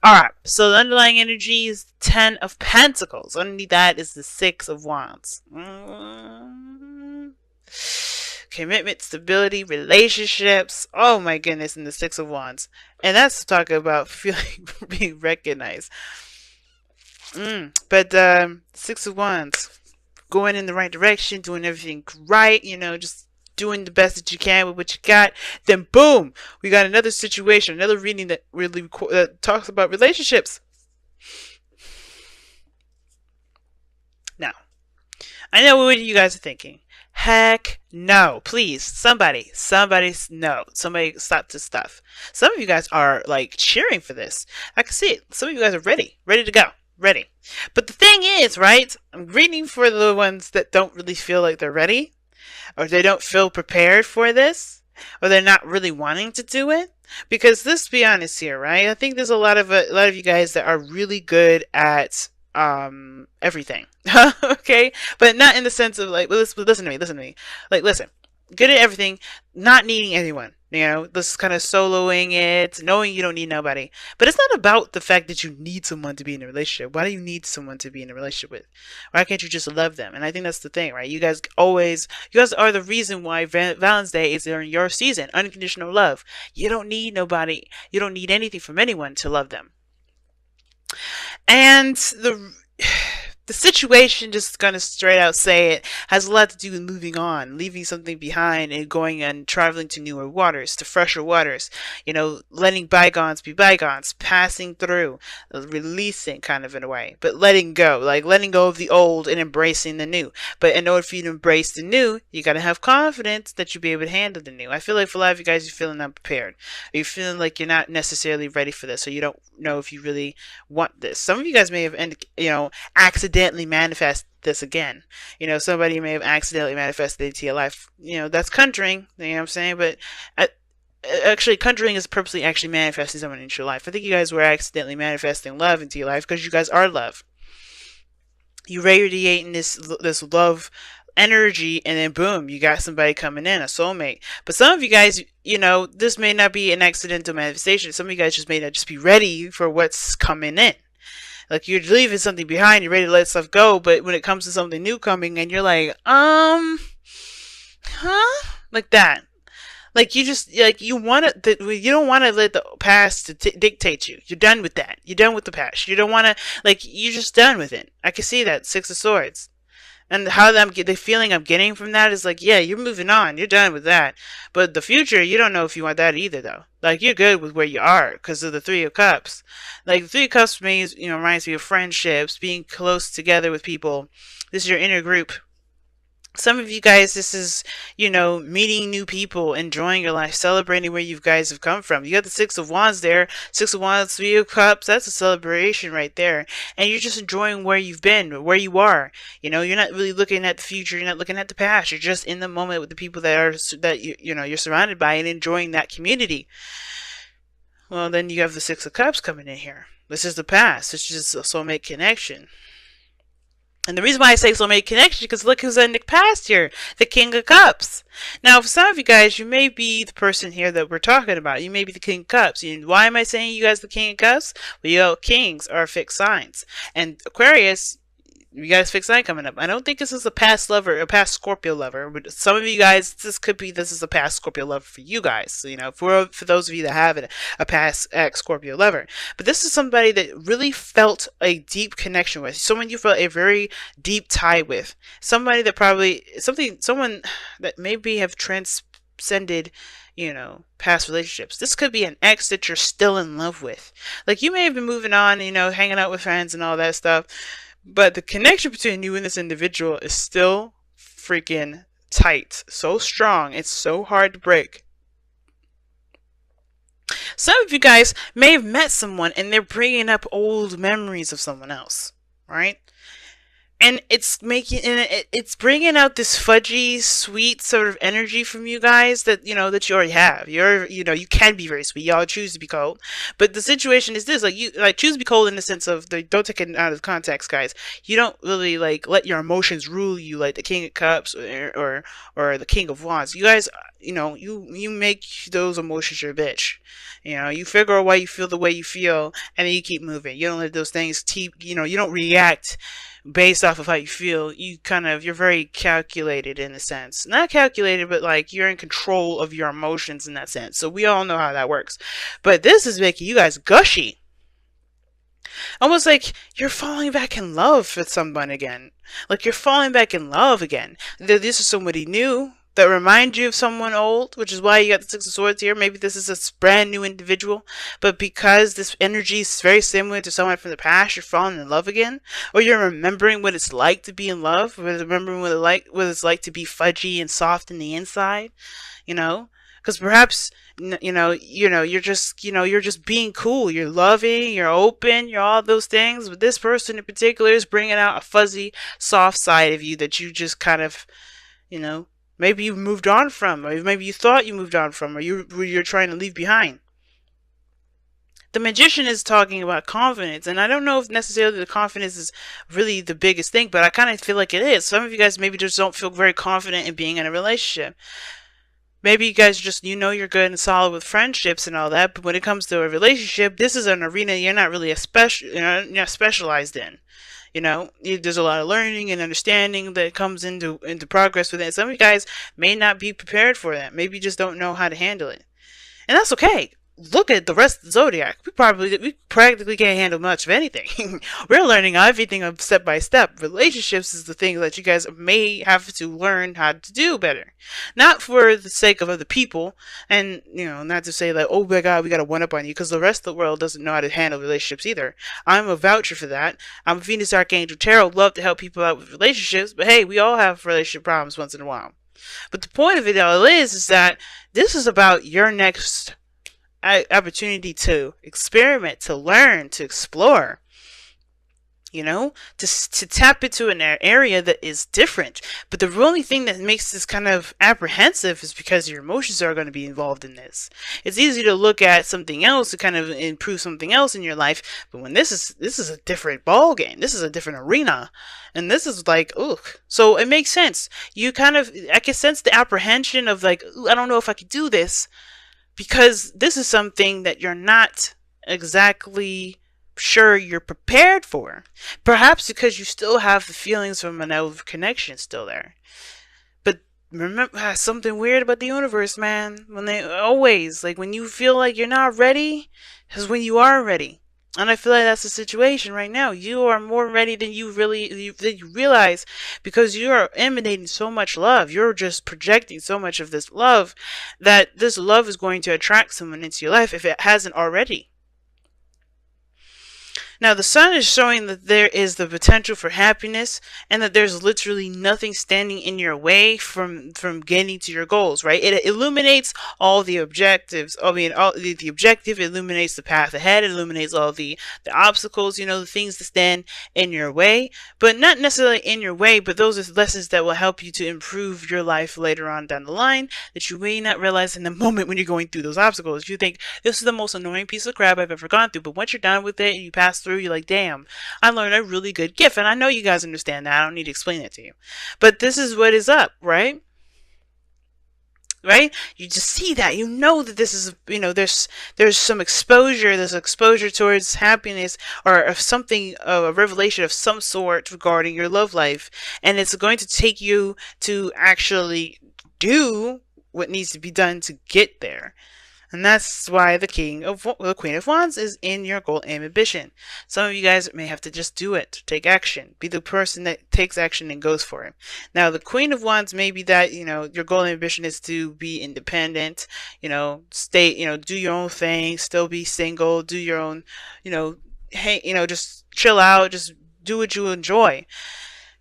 Alright, so the underlying energy is 10 of Pentacles. Underneath that is the 6 of Wands. Commitment, stability, relationships. Oh my goodness, and the 6 of Wands. And that's talking about feeling being recognized. But 6 of Wands, going in the right direction, doing everything right, you know, just doing the best that you can with what you got. Then boom, we got another situation, another reading that really talks about relationships. Now, I know what you guys are thinking. Heck no. Please, somebody no. Somebody stop this stuff. Some of you guys are like cheering for this. I can see it. Some of you guys are ready to go. Ready. But the thing is, right? I'm reading for the ones that don't really feel like they're ready, or they don't feel prepared for this, or they're not really wanting to do it. Because let's be honest here, right? I think there's a lot of you guys that are really good at everything. Okay, but not in the sense of like, listen to me, like, listen, good at everything, not needing anyone, you know, this kind of soloing it, knowing you don't need nobody. But it's not about the fact that you need someone to be in a relationship. Why do you need someone to be in a relationship with? Why can't you just love them? And I think that's the thing, right? You guys are the reason why Valentine's Day is during your season. Unconditional love. You don't need nobody, you don't need anything from anyone to love them. And the situation, just gonna straight out say it, has a lot to do with moving on, leaving something behind, and going and traveling to newer waters, to fresher waters. You know, letting bygones be bygones, passing through, releasing kind of in a way, but letting go, like letting go of the old and embracing the new. But in order for you to embrace the new, you gotta have confidence that you'll be able to handle the new. I feel like for a lot of you guys, you're feeling unprepared. You're feeling like you're not necessarily ready for this, or you don't know if you really want this. Some of you guys may have, you know, accidentally manifest this again. You know, somebody may have accidentally manifested into your life. You know, that's conjuring, you know what I'm saying? But actually, conjuring is purposely actually manifesting someone into your life. I think you guys were accidentally manifesting love into your life because you guys are love. You radiating this love energy, and then boom, you got somebody coming in, a soulmate. But some of you guys, you know, this may not be an accidental manifestation. Some of you guys just may not just be ready for what's coming in. Like, you're leaving something behind, you're ready to let stuff go, but when it comes to something new coming in, you're like, huh? Like that. Like, you just, like, you don't want to let the past dictate you. You're done with that. You're done with the past. You don't want to, like, you're just done with it. I can see that, 6 of Swords. And how the feeling I'm getting from that is like, yeah, you're moving on. You're done with that. But the future, you don't know if you want that either, though. Like, you're good with where you are because of the 3 of Cups. Like, the 3 of Cups means, you know, reminds me of friendships, being close together with people. This is your inner group. Some of you guys, this is, you know, meeting new people, enjoying your life, celebrating where you guys have come from. You got the 6 of Wands there. 6 of Wands, 3 of Cups. That's a celebration right there. And you're just enjoying where you've been, where you are. You know, you're not really looking at the future. You're not looking at the past. You're just in the moment with the people that you know, you're surrounded by and enjoying that community. Well, then you have the 6 of Cups coming in here. This is the past. This is a soulmate connection. And the reason why I say soulmate connection is because look who's in the past here, the King of Cups. Now, for some of you guys, you may be the person here that we're talking about. You may be the King of Cups. And why am I saying you guys the King of Cups? Well, you know, kings are fixed signs. And Aquarius, you guys fixed sign coming up. I don't think this is a past lover, a past Scorpio lover. But some of you guys, this is a past Scorpio lover for you guys. So, you know, for those of you that have a past ex-Scorpio lover. But this is somebody that really felt a deep connection with. Someone you felt a very deep tie with. Somebody that probably, someone that maybe have transcended, you know, past relationships. This could be an ex that you're still in love with. Like, you may have been moving on, you know, hanging out with friends and all that stuff. But the connection between you and this individual is still freaking tight. So strong. It's so hard to break. Some of you guys may have met someone and they're bringing up old memories of someone else, right? And it's bringing out this fudgy, sweet sort of energy from you guys that, you know, that you already have. You know, you can be very sweet. Y'all choose to be cold. But the situation is this, like, choose to be cold in the sense of, don't take it out of context, guys. You don't really, like, let your emotions rule you like the King of Cups or the King of Wands. You guys, you make those emotions your bitch. You figure out why you feel the way you feel, and then you keep moving. You don't let those things keep, you don't react based off of how you feel. You're very calculated in a sense. Not calculated, but like you're in control of your emotions in that sense. So we all know how that works. But this is making you guys gushy. Almost like you're falling back in love with someone again. Like you're falling back in love again. This is somebody new that reminds you of someone old, which is why you got the Six of Swords here. Maybe this is a brand new individual, but because this energy is very similar to someone from the past, you're falling in love again, or you're remembering what it's like to be in love, or remembering what it's like to be fudgy and soft in the inside, because perhaps you're just being cool, you're loving, you're open, you're all those things, but this person in particular is bringing out a fuzzy, soft side of you that you just kind of, maybe you moved on from, or maybe you thought you moved on from, or you're trying to leave behind. The Magician is talking about confidence, and I don't know if necessarily the confidence is really the biggest thing, but I kind of feel like it is. Some of you guys maybe just don't feel very confident in being in a relationship. Maybe you guys just, you're good and solid with friendships and all that, but when it comes to a relationship, this is an arena you're not really you're not specialized in. There's a lot of learning and understanding that comes into progress with it. Some of you guys may not be prepared for that. Maybe you just don't know how to handle it. And that's okay. Look at the rest of the zodiac. We practically can't handle much of anything. We're learning everything step by step. Relationships is the thing that you guys may have to learn how to do better. Not for the sake of other people, and not to say like, oh my god, we got to one up on you, because the rest of the world doesn't know how to handle relationships either. I'm a voucher for that. I'm Venus Archangel Tarot. Love to help people out with relationships, but hey, we all have relationship problems once in a while. But the point of it all is that this is about your next opportunity to experiment, to learn, to explore, to tap into an area that is different. But the only thing that makes this kind of apprehensive is because your emotions are going to be involved in this. It's easy to look at something else to kind of improve something else in your life, but when this is a different ball game, this is a different arena, and this is like, ugh. So it makes sense. I can sense the apprehension of like, I don't know if I could do this, because this is something that you're not exactly sure you're prepared for. Perhaps because you still have the feelings from an old connection still there. But remember, something weird about the universe, man. When you feel like you're not ready, is when you are ready. And I feel like that's the situation right now. You are more ready than you realize, because you are emanating so much love. You're just projecting so much of this love, that this love is going to attract someone into your life if it hasn't already. Now, the sun is showing that there is the potential for happiness, and that there's literally nothing standing in your way from getting to your goals, right? It illuminates all the objectives. The objective illuminates the path ahead. It illuminates all the obstacles, the things that stand in your way, but not necessarily in your way, but those are lessons that will help you to improve your life later on down the line, that you may not realize in the moment when you're going through those obstacles. You think, this is the most annoying piece of crap I've ever gone through, but once you're done with it and you pass through, you're like, damn, I learned a really good gift. And I know you guys understand that. I don't need to explain it to you. But this is what is up, right? Right? You just see that. You know that this is, there's some exposure. There's exposure towards happiness, or of something, a revelation of some sort regarding your love life. And it's going to take you to actually do what needs to be done to get there. And that's why the Queen of Wands is in your goal and ambition. Some of you guys may have to just do it, take action, be the person that takes action and goes for it. Now, the Queen of Wands may be that, your goal and ambition is to be independent, stay, do your own thing, still be single, do your own, hey, just chill out, just do what you enjoy,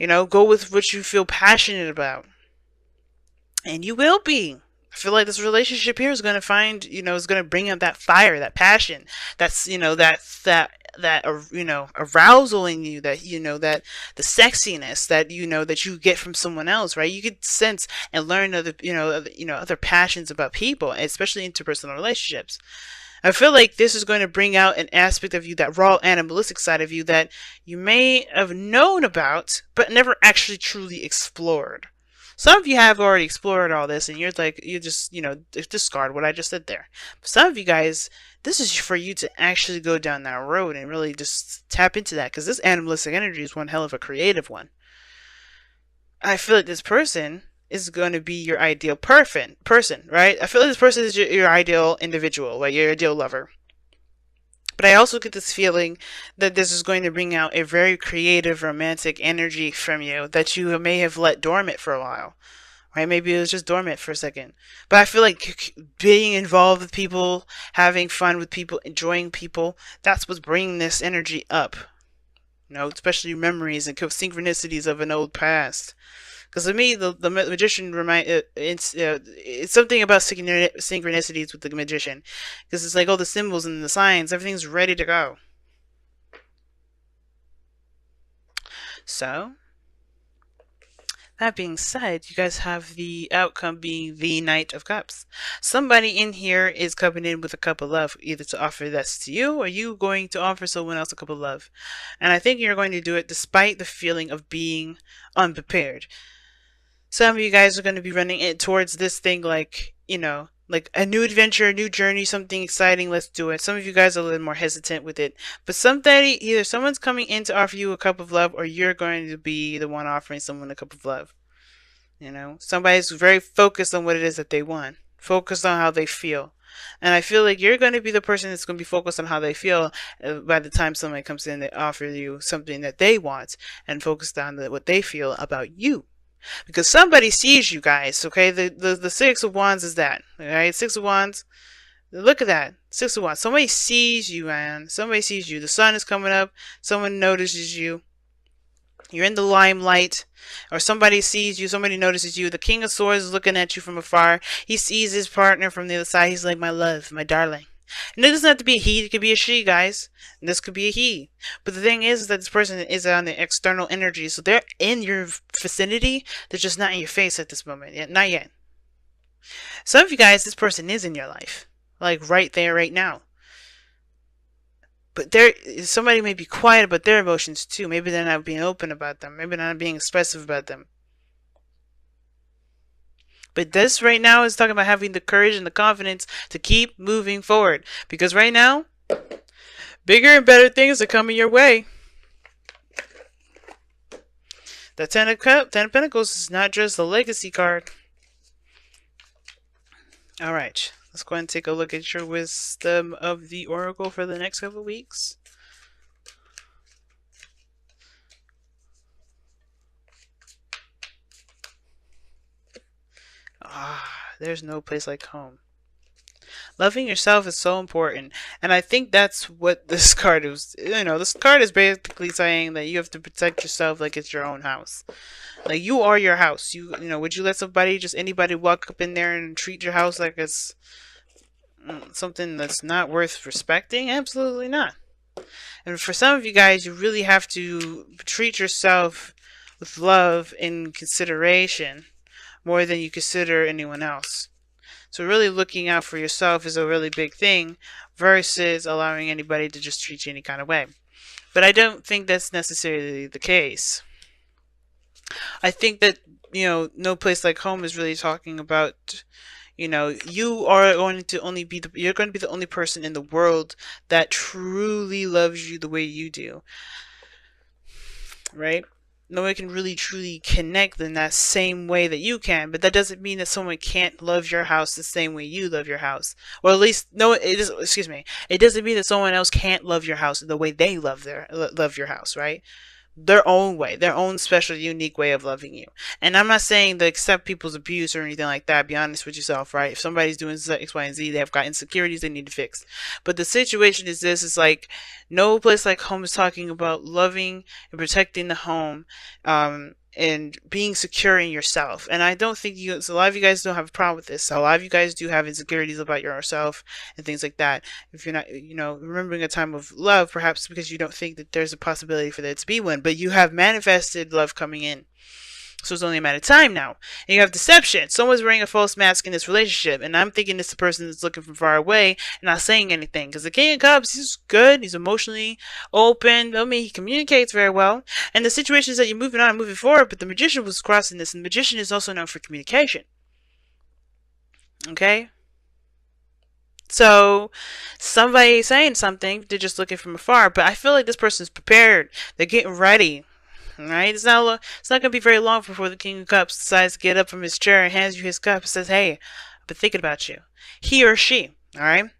go with what you feel passionate about. And you will be. I feel like this relationship here is going to find, is going to bring up that fire, that passion, that's, that arousal in you, that, that the sexiness that, that you get from someone else, right? You could sense and learn other passions about people, especially interpersonal relationships. I feel like this is going to bring out an aspect of you, that raw animalistic side of you, that you may have known about, but never actually truly explored. Some of you have already explored all this, and you're like, you just, discard what I just said there. But some of you guys, this is for you to actually go down that road and really just tap into that, because this animalistic energy is one hell of a creative one. I feel like this person is going to be your ideal person, right? I feel like this person is your ideal individual, like your ideal lover. But I also get this feeling that this is going to bring out a very creative, romantic energy from you that you may have let dormant for a while. Right? Maybe it was just dormant for a second. But I feel like being involved with people, having fun with people, enjoying people, that's what's bringing this energy up. Especially memories and synchronicities of an old past. Because to me, the magician it's something about synchronicities with the magician, because it's like all the symbols and the signs, everything's ready to go. So, that being said, you guys have the outcome being the Knight of Cups. Somebody in here is coming in with a cup of love, either to offer this to you, or you going to offer someone else a cup of love. And I think you're going to do it despite the feeling of being unprepared. Some of you guys are going to be running it towards this thing like, like a new adventure, a new journey, something exciting, let's do it. Some of you guys are a little more hesitant with it. But either someone's coming in to offer you a cup of love, or you're going to be the one offering someone a cup of love. Somebody's very focused on what it is that they want, focused on how they feel. And I feel like you're going to be the person that's going to be focused on how they feel by the time somebody comes in to offer you something that they want, and focused on what they feel about you. Because somebody sees you guys, okay? The Six of Wands is that, alright? Six of Wands, look at that. Six of Wands. Somebody sees you, man. Somebody sees you. The sun is coming up. Someone notices you. You're in the limelight. Or somebody sees you. Somebody notices you. The King of Swords is looking at you from afar. He sees his partner from the other side. He's like, my love, my darling. And it doesn't have to be a he, it could be a she, guys. And this could be a he. But the thing is that this person is on the external energy, so they're in your vicinity, they're just not in your face at this moment. Yet, not yet. Some of you guys, this person is in your life. Like right there, right now. But somebody may be quiet about their emotions too. Maybe they're not being open about them. Maybe they're not being expressive about them. But this right now is talking about having the courage and the confidence to keep moving forward. Because right now, bigger and better things are coming your way. The Ten of Pentacles is not just a legacy card. Alright, let's go ahead and take a look at your wisdom of the Oracle for the next couple of weeks. There's no place like home. Loving yourself is so important, and I think that's what this card is. This card is basically saying that you have to protect yourself like it's your own house. Like you are your house. Would you let anybody walk up in there and treat your house like it's something that's not worth respecting? Absolutely not. And for some of you guys, you really have to treat yourself with love and consideration more than you consider anyone else. So really looking out for yourself is a really big thing versus allowing anybody to just treat you any kind of way. But I don't think that's necessarily the case. I think that, no place like home is really talking about, you are going to you're going to be the only person in the world that truly loves you the way you do. Right? Nobody can really truly connect in that same way that you can, but that doesn't mean that someone can't love your house the same way you love your house. Or at least, no, it doesn't mean that someone else can't love your house the way they love your house, right? Their own way, their own special, unique way of loving you. And I'm not saying to accept people's abuse or anything like that. Be honest with yourself, right? If somebody's doing X, Y, and Z, they've got insecurities they need to fix. But the situation is this: is like no place like home is talking about loving and protecting the home, and being secure in yourself. And I don't think a lot of you guys don't have a problem with this. A lot of you guys do have insecurities about yourself and things like that. If you're not, remembering a time of love, perhaps because you don't think that there's a possibility for there to be one, but you have manifested love coming in. So it's only a matter of time now. And you have deception. Someone's wearing a false mask in this relationship, and I'm thinking it's the person that's looking from far away and not saying anything. Because the King of Cups, he's good. He's emotionally open. I mean, he communicates very well. And the situation is that you're moving on, moving forward, but the Magician was crossing this, and the Magician is also known for communication. Okay? So, somebody saying something, they're just looking from afar, but I feel like this person's prepared. They're getting ready. Right? It's not gonna be very long before the King of Cups decides to get up from his chair and hands you his cup and says, "Hey, I've been thinking about you." He or she. All right.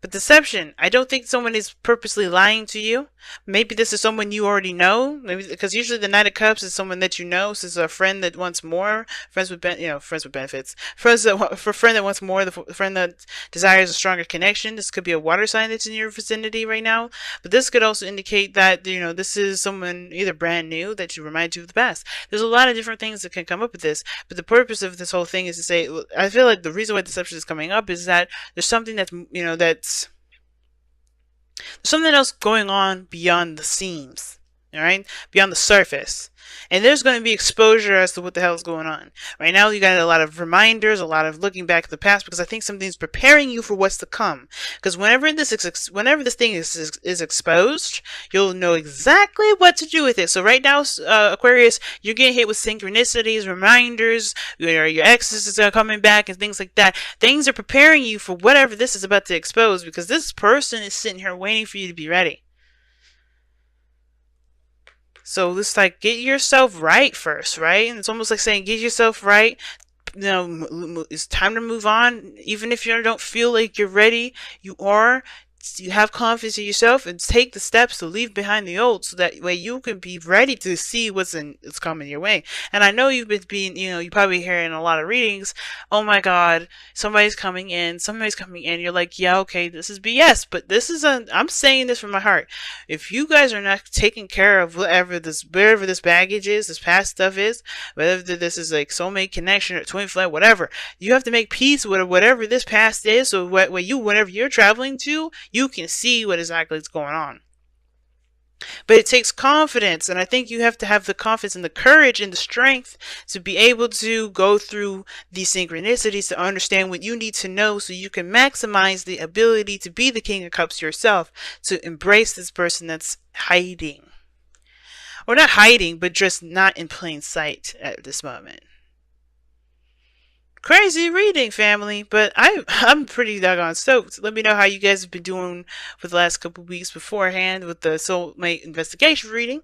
But deception, I don't think someone is purposely lying to you. Maybe this is someone you already know. Maybe because usually the Knight of Cups is someone that you know. So it's a friend that wants more. Friends with friends with benefits. Friends that for a friend that wants more. The friend that desires a stronger connection. This could be a water sign that's in your vicinity right now. But this could also indicate that this is someone either brand new that you remind you of the past. There's a lot of different things that can come up with this. But the purpose of this whole thing is to say, I feel like the reason why deception is coming up is that there's something that's there's something else going on beyond the seams, all right, beyond the surface. And there's going to be exposure as to what the hell is going on. Right now, you got a lot of reminders, a lot of looking back at the past, because I think something's preparing you for what's to come. Because whenever this thing is exposed, you'll know exactly what to do with it. So right now, Aquarius, you're getting hit with synchronicities, reminders, your exes are coming back, and things like that. Things are preparing you for whatever this is about to expose, because this person is sitting here waiting for you to be ready. So it's like, get yourself right first, right? And it's almost like saying, get yourself right. It's time to move on. Even if you don't feel like you're ready, you are. You have confidence in yourself and take the steps to leave behind the old, so that way you can be ready to see what's coming your way. And I know you've been you probably hearing a lot of readings. Oh my God, somebody's coming in. You're like, yeah, okay, this is BS, but I'm saying this from my heart. If you guys are not taking care of wherever this baggage is, this past stuff is, whether this is like soulmate connection or twin flame, whatever, you have to make peace with whatever this past is. So whenever you're traveling to, you can see what exactly is going on. But it takes confidence, and I think you have to have the confidence and the courage and the strength to be able to go through these synchronicities to understand what you need to know, so you can maximize the ability to be the King of Cups yourself, to embrace this person that's hiding. Or not hiding, but just not in plain sight at this moment. Crazy reading, family, but I'm pretty doggone stoked. Let me know how you guys have been doing for the last couple of weeks beforehand with the soulmate investigation reading.